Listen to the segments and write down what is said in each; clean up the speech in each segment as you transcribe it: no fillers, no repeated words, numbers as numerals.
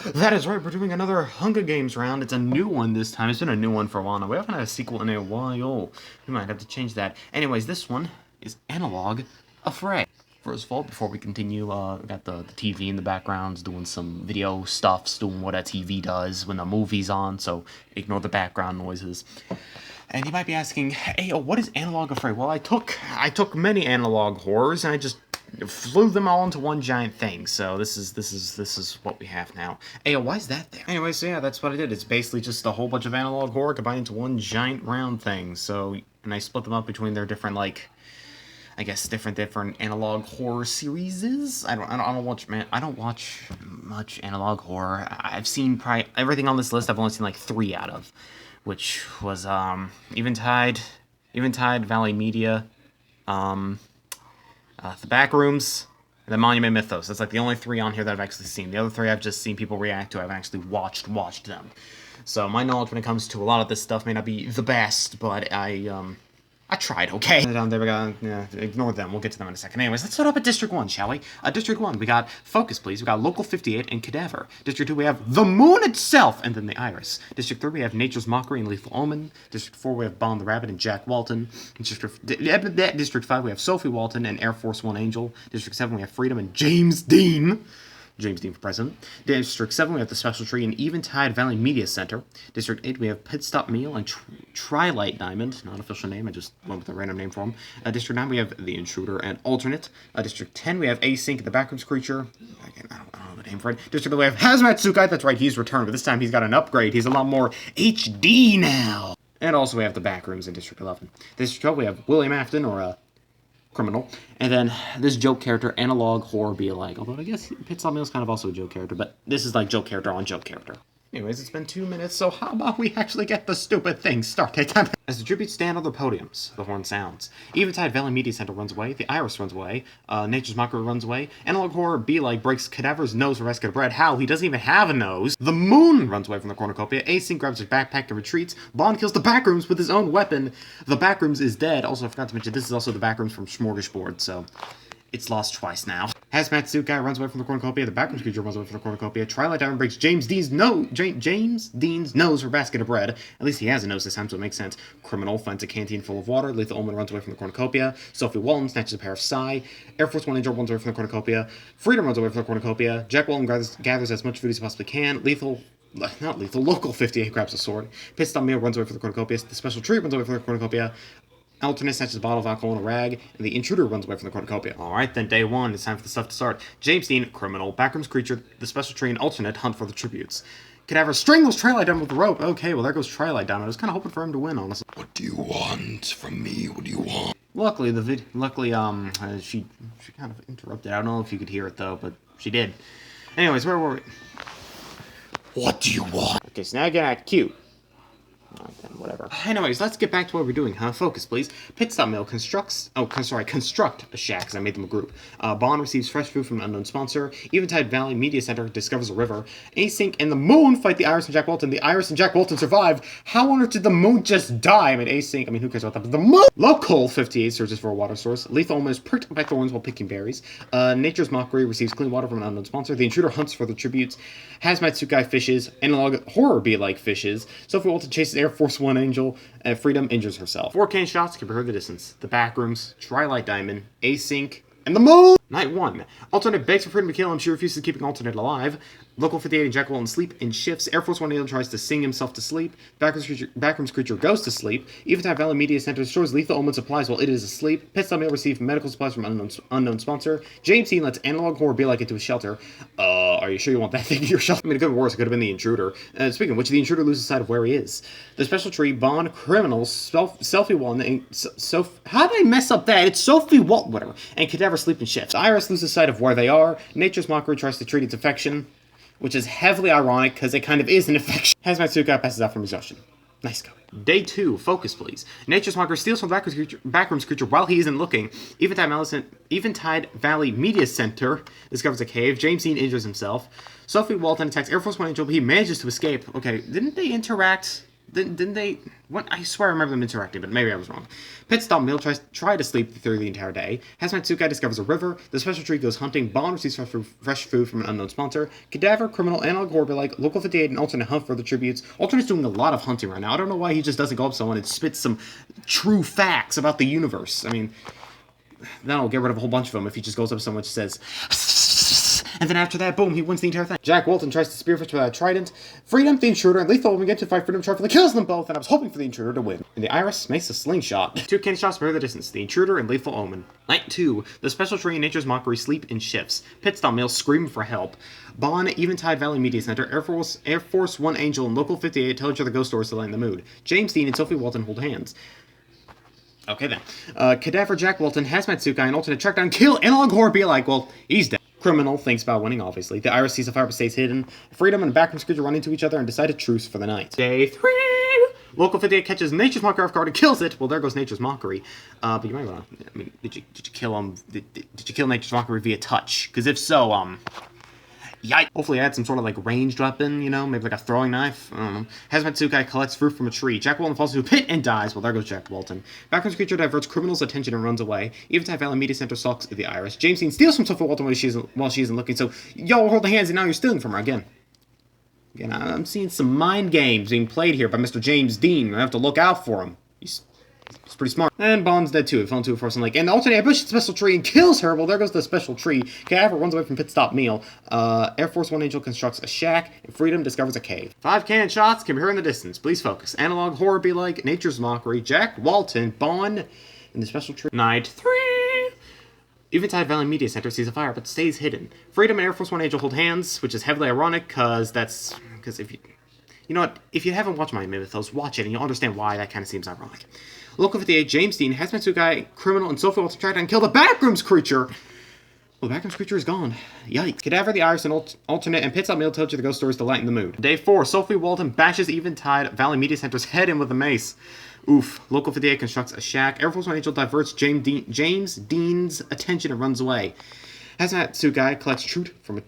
That is right, we're doing another Hunger Games round. It's a new one this time. It's been a new one for a while now. We haven't had a sequel in a while. We might have to change that. Anyways, this one is Analog Affray. First of all, before we continue, we got the TV in the background, doing some video stuff, doing what a TV does when the movie's on, so ignore the background noises. And you might be asking, hey, what is Analog Affray? Well, I took many analog horrors, and I just flew them all into one giant thing. So this is what we have now. Hey, why is that there? Anyway, so yeah, that's what I did. It's basically just a whole bunch of analog horror combined into one giant round thing. So, and I split them up between their different, like, I guess different analog horror series. I don't watch much analog horror. I've seen probably everything on this list. I've only seen like 3 out of, which was Eventide Valley Media, The Backrooms, and the Monument Mythos. That's like the only 3 on here that I've actually seen. The other 3 I've just seen people react to. I haven't actually watched them. So my knowledge when it comes to a lot of this stuff may not be the best, but I tried, okay? Down there we got, ignore them. We'll get to them in a second. Anyways, let's start up at District 1, shall we? District 1, we got Focus, Please. We got Local 58 and Cadaver. District 2, we have The Moon itself, and then the Iris. District 3, we have Nature's Mockery and Lethal Omen. District 4, we have Bond the Rabbit and Jack Walton. District 5, we have Sophie Walton and Air Force One Angel. District 7, we have Freedom and James Dean for president. District 7, we have the Special Tree and Eventide Valley Media Center. District 8, we have Pit Stop Meal and Trilight Diamond. Not official name, I just went with a random name for them. District 9, we have The Intruder and Alternate. District 10, we have Async, the Backrooms Creature. Again, I don't know the name for it. District 11, we have Hazmat Tsukai. That's right, he's returned, but this time he's got an upgrade. He's a lot more HD now. And also we have the Backrooms in District 11. District 12, we have William Afton, or Criminal, and then this joke character, Analog Horror Be Like. Although I guess Pit Stop Meal is kind of also a joke character, but this is like joke character on joke character. Anyways, it's been 2 minutes, so how about we actually get the stupid thing started? As the tributes stand on their podiums, the horn sounds. Eventide Valley Media Center runs away, the Iris runs away, Nature's Mockery runs away, Analog Horror Be Like breaks Cadaver's nose for basket of bread. How? He doesn't even have a nose. The Moon runs away from the cornucopia, Async grabs his backpack and retreats, Bond kills the Backrooms with his own weapon, the Backrooms is dead. Also, I forgot to mention, this is also the Backrooms from Smorgasbord, so it's lost twice now. Hazmat Suit Guy runs away from the cornucopia. The Backrooms Creature runs away from the cornucopia. Trilight Diamond breaks James Dean's nose for basket of bread. At least he has a nose this time, so it makes sense. Criminal finds a canteen full of water. Lethal Omen runs away from the cornucopia. Sophie Walton snatches a pair of Psy. Air Force One Angel runs away from the cornucopia. Freedom runs away from the cornucopia. Jack Walton gathers as much food as he possibly can. Local 58 grabs a sword. Pit Stop Meal runs away from the cornucopia. The Special Tree runs away from the cornucopia. Alternate snatches a bottle of alcohol and a rag, and the Intruder runs away from the cornucopia. Alright then, day 1, it's time for the stuff to start. James Dean, Criminal, Backrooms Creature, the Special Tree, and Alternate hunt for the tributes. Cadaver strangles Trilight Diamond with the rope. Okay, well there goes Trilight Diamond. I was kind of hoping for him to win, honestly. What do you want from me? What do you want? Luckily, she kind of interrupted. I don't know if you could hear it though, but she did. Anyways, where were we? What do you want? Okay, so now I get act cute. Whatever. Anyways, let's get back to what we're doing, huh? Focus, please. Pit Stop Mill construct a shack, because I made them a group. Bond receives fresh food from an unknown sponsor. Eventide Valley Media Center discovers a river. Async and the Moon fight the Iris and Jack Walton. The Iris and Jack Walton survive. How on earth did the Moon just die? Who cares about that? But the Moon! Local 58 searches for a water source. Lethal Omen is pricked by thorns while picking berries. Nature's Mockery receives clean water from an unknown sponsor. The Intruder hunts for the tributes. Hazmat Suit Guy fishes. Analog Horror Be Like fishes. Sophie Walton chases Air Force One Angel. Freedom injures herself. 4 cane shots can be heard in the distance. The Backrooms, Trilight Diamond, Async, and the Moon! Night 1. Alternate begs for Freedom to kill him. She refuses, keeping Alternate alive. Local 58 and Jack Walton sleep in shifts. Air Force One Angel tries to sing himself to sleep. Backrooms Creature goes to sleep. Eventide Valley Media Center destroys Lethal Omen supplies while it is asleep. Pit Stop Meal receives medical supplies from unknown sponsor. James Dean lets Analog Horror Be Like into his shelter. Are you sure you want that thing in your shelter? I mean, it could have been worse. It could have been the Intruder. Speaking of which, the Intruder loses sight of where he is. The Special Tree, Bond, Criminals, Selfie Walton, how did I mess up that? It's Sophie Walton, whatever. And Cadaver sleep in shifts. Iris loses sight of where they are. Nature's Mockery tries to treat its infection, which is heavily ironic because it kind of is an infection. Hazmat Suit Guy passes out from exhaustion. Nice go. Day 2, focus please. Nature's Mockery steals from the Backrooms Creature while he isn't looking. Eventide Valley Media Center discovers a cave. James Dean injures himself. Sophie Walton attacks Air Force One Angel, but he manages to escape. Okay, didn't they interact Didn't they? What? I swear I remember them interacting, but maybe I was wrong. Pit Stop Meal try to sleep through the entire day. Hazmat Tsukai discovers a river. The special tree goes hunting. Bond receives fresh food from an unknown sponsor. Cadaver, Criminal, Analog Horror like Local 58 and Alternate hunt for the tributes. Alternate's doing a lot of hunting right now. I don't know why he just doesn't go up to someone and spit some true facts about the universe. I mean, that'll get rid of a whole bunch of them if he just goes up to someone and says... And then after that, boom, he wins the entire thing. Jack Walton tries to spearfish with a trident. Freedom, the intruder, and Lethal begin to fight Freedom sharply kills them both, and I was hoping for the intruder to win. And the Iris makes a slingshot. 2 cannon shots mirror the distance. The intruder and Lethal Omen. Night 2. The special tree and Nature's Mockery sleep in shifts. Pit Stop Meal scream for help. Bon, Eventide Valley Media Center, Air Force 1 Angel, and Local 58 tell each other ghost stories to lighten the mood. James Dean and Sophie Walton hold hands. Okay then. Cadaver, Jack Walton, Hazmat Tsukai, and Alternate track down, kill Analog Horror, be like, well, he's dead. Criminal thinks about winning, obviously. The Iris sees a fire but stays hidden. Freedom and a backroom creature run into each other and decide a truce for the night. Day 3! Local 58 catches Nature's Mockery off guard and kills it. Well, there goes Nature's Mockery. But you might wanna... I mean, did you kill him... Did you kill Nature's Mockery via touch? Because if so, yikes. Hopefully I had some sort of, like, ranged weapon, you know? Maybe like a throwing knife? I don't know. Hazmat Tsukai collects fruit from a tree. Jack Walton falls into a pit and dies. Well, there goes Jack Walton. Background creature diverts Criminal's attention and runs away. Eventide Valley Media Center stalks the Iris. James Dean steals from Sophie Walton while she isn't looking, so y'all hold the hands and now you're stealing from her again. Again, I'm seeing some mind games being played here by Mr. James Dean. I have to look out for him. He's pretty smart. And Bond's dead too. It fell into a frozen lake. And the alternate pushes the special tree and kills her. Well, there goes the special tree. Cadaver runs away from Pit Stop Meal. Air Force 1 Angel constructs a shack. And Freedom discovers a cave. 5 cannon shots can be heard in the distance. Please focus. Analog Horror be like Nature's Mockery. Jack Walton, Bond, and the special tree. Night 3. Eventide Valley Media Center sees a fire but stays hidden. Freedom and Air Force 1 Angel hold hands, which is heavily ironic because if you... You know what? If you haven't watched my Mythos, watch it and you'll understand why that kind of seems ironic. Local 58, James Dean, Hazmat Tsukai, Criminal, and Sophie Walton try to kill the Backrooms creature. Well, the Backrooms creature is gone. Yikes. Cadaver, the Iris, and Alternate, and Pit Stop Meal tell you the ghost stories to lighten the mood. Day 4, Sophie Walton bashes Eventide Valley Media Center's head in with a mace. Oof. Local 58 constructs a shack. Air Force 1 Angel diverts James Dean's attention and runs away. Hazmat Tsukai collects fruit from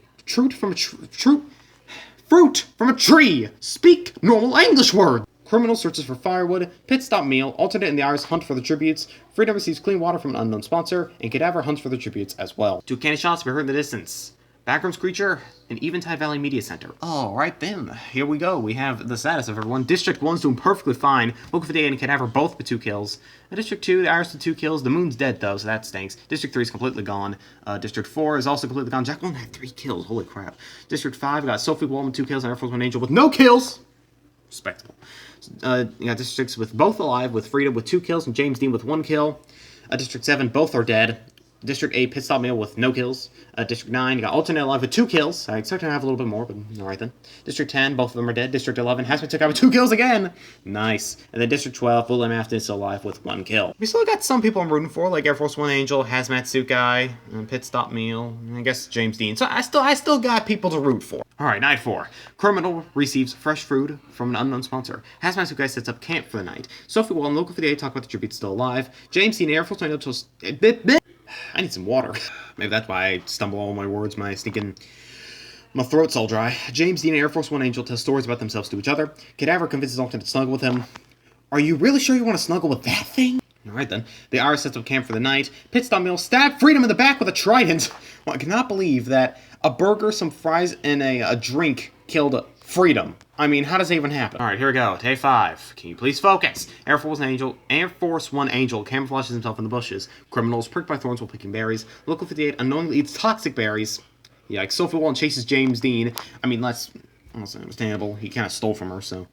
a tree. Speak normal English word. Criminal searches for firewood. Pit Stop Meal. Alternate and the Iris hunt for the tributes. Freedom receives clean water from an unknown sponsor. And Cadaver hunts for the tributes as well. 2 cannon shots were heard in the distance. Backrooms creature and Eventide Valley Media Center. All right then, here we go. We have the status of everyone. District 1's doing perfectly fine. Local 58 and Cadaver both with 2 kills. District 2, the Iris with 2 kills. The Moon's dead though, so that stinks. District 3 is completely gone. District 4 is also completely gone. Jack Walton had 3 kills. Holy crap. District 5 we got Sophie Walton with 2 kills and Air Force 1 Angel with no kills. Respectable. You got District 6 with both alive, with Freedom with 2 kills and James Dean with 1 kill. District 7, both are dead. District 8, Pit Stop Meal with no kills. District 9, you got Alternate alive with 2 kills. I expect to have a little bit more, but alright then. District 10, both of them are dead. District 11, Hazmat took out with 2 kills again. Nice. And then District 12, Full Afton is still alive with 1 kill. We still got some people I'm rooting for, like Air Force 1 Angel, Hazmat Tsukai, Pit Stop Meal, and I guess James Dean. So I still got people to root for. Alright, night 4. Criminal receives fresh food from an unknown sponsor. Hazmat Tsukai sets up camp for the night. Sophie Wall and Local 58 talk about the tributes still alive. James Dean and Air Force 1 Angel I need some water. Maybe that's why I stumble all my words, my throat's all dry. James Dean and Air Force 1 Angel tell stories about themselves to each other. Cadaver convinces Alternate to snuggle with him. Are you really sure you want to snuggle with that thing? Alright then. The Iris sets up camp for the night. Pit Stop Meal stab Freedom in the back with a trident. Well, I cannot believe that a burger, some fries, and a drink killed Freedom. I mean, how does that even happen? Alright, here we go. Day 5. Can you please focus? Air Force 1 Angel camouflages himself in the bushes. Criminals pricked by thorns while picking berries. Local 58 unknowingly eats toxic berries. Yikes. Sophie Walton chases James Dean. I mean, that's almost understandable. He kind of stole from her, so.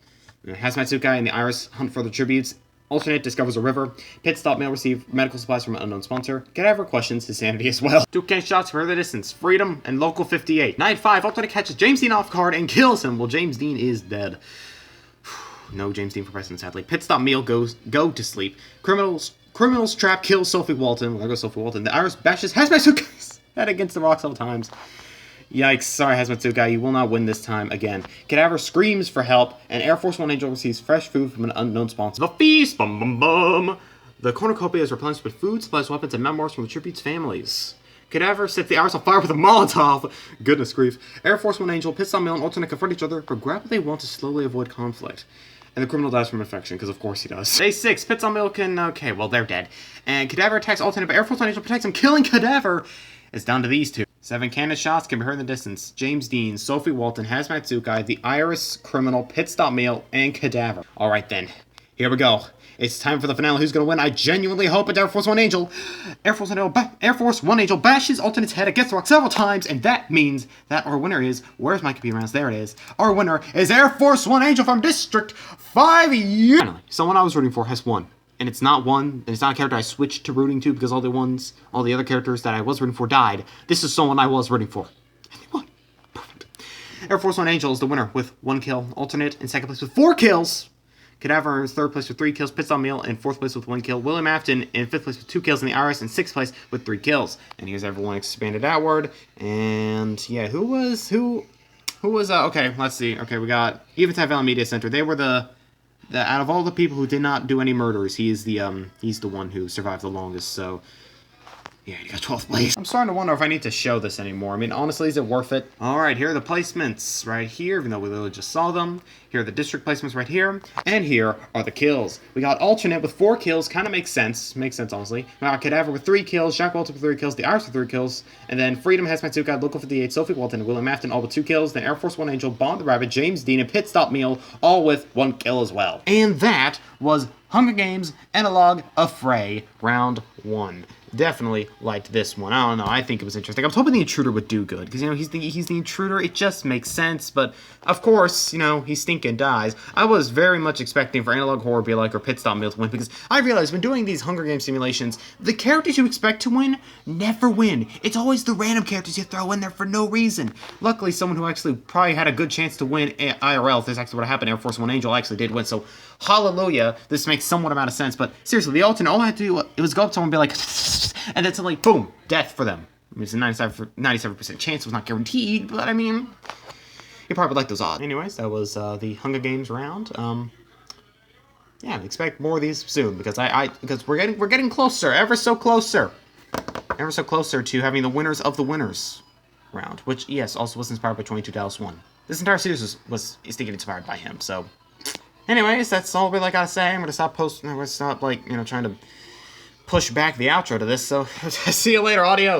Hazmat Tsukai and the Iris hunt for the tributes. Alternate discovers a river. Pit Stop Meal receive medical supplies from an unknown sponsor. Cadaver questions his sanity as well. 2 cannon shots for the distance. Freedom and Local 58. Night 5, Alternate catches James Dean off guard and kills him. Well, James Dean is dead. No James Dean for president, sadly. Pit Stop Meal go to sleep. Criminals trap kills Sophie Walton. Well, there goes Sophie Walton. The Iris bashes Hazmat Tsukai's head against the rock several times. Yikes, sorry Hazmat Tsukai, you will not win this time again. Cadaver screams for help, and Air Force 1 Angel receives fresh food from an unknown sponsor. The feast! Bum bum bum! The cornucopia is replenished with food, supplies, weapons, and memoirs from the tributes' families. Cadaver sets the Iris on fire with a Molotov! Goodness grief. Air Force 1 Angel, Pit Stop Meal, and Alternate confront each other, but grab what they want to slowly avoid conflict. And the criminal dies from infection, because of course he does. Day 6, Pits on Milk and... Okay, well, they're dead. And Cadaver attacks alternate, but Air Force One Angel protects him, killing Cadaver! It's down to these two. 7 cannon shots can be heard in the distance. James Dean, Sophie Walton, Hazmat Tsukai, the Iris Criminal, Pit Stop Meal, and Cadaver. Alright then, here we go. It's time for the finale. Who's going to win? I genuinely hope it's Air Force One Angel. Air Force One Angel bashes Alternate's head against the rock several times, and that means that our winner is... Where's my computer mouse? There it is. Our winner is Air Force One Angel from District 5. Finally, someone I was rooting for has won. And it's not a character I switched to rooting to because all the other characters that I was rooting for died. This is someone I was rooting for. And they won. Perfect. Air Force One Angel is the winner with 1 kill. Alternate in 2nd place with 4 kills. Cadaver in 3rd place with 3 kills. Pits on Meal in 4th place with 1 kill. William Afton in 5th place with 2 kills. And the Iris in 6th place with 3 kills. And here's everyone expanded outward. And yeah, who was okay, let's see. Okay, we got Eventide Valley Media Center. They were the out of all the people who did not do any murders, he's the one who survived the longest, so yeah, he got 12th place. I'm starting to wonder if I need to show this anymore. I mean, honestly, is it worth it? Alright, here are the placements right here, even though we literally just saw them. Here are the district placements right here, and here are the kills. We got Alternate with 4 kills, kind of makes sense. Makes sense, honestly. We got Cadaver with 3 kills, Jack Walton with 3 kills, the Iris with 3 kills, and then Freedom, Hazmat Tsukai, Local 58, Sophie Walton, and William Afton all with 2 kills, then Air Force One Angel, Bond the Rabbit, James Dean, and Pit Stop Meal all with 1 kill as well. And that was Hunger Games Analog Affray Round 1. Definitely liked this one. I don't know. I think it was interesting. I was hoping the Intruder would do good because, you know, he's the Intruder. It just makes sense. But, of course, you know, he stinking dies. I was very much expecting for Analog Horror Be Like or Pit Stop Meal to win because I realized when doing these Hunger Games simulations, the characters you expect to win never win. It's always the random characters you throw in there for no reason. Luckily, someone who actually probably had a good chance to win IRL, if this actually would have happened, Air Force One Angel actually did win. So, hallelujah. This makes somewhat amount of sense. But, seriously, the alternate, all I had to do it was go up to someone and be like... And then suddenly, boom, death for them. I mean, it's a 97% chance. It was not guaranteed, but I mean, you probably like those odds. Anyways, that was the Hunger Games round. Yeah, expect more of these soon because because we're getting closer, ever so closer to having the winners of the winners round, which yes, also was inspired by 22 Dallas 1. This entire series is thinking inspired by him. So, anyways, that's all really I gotta say. I'm gonna stop posting. I'm gonna stop trying to push back the outro to this, so see you later, adios.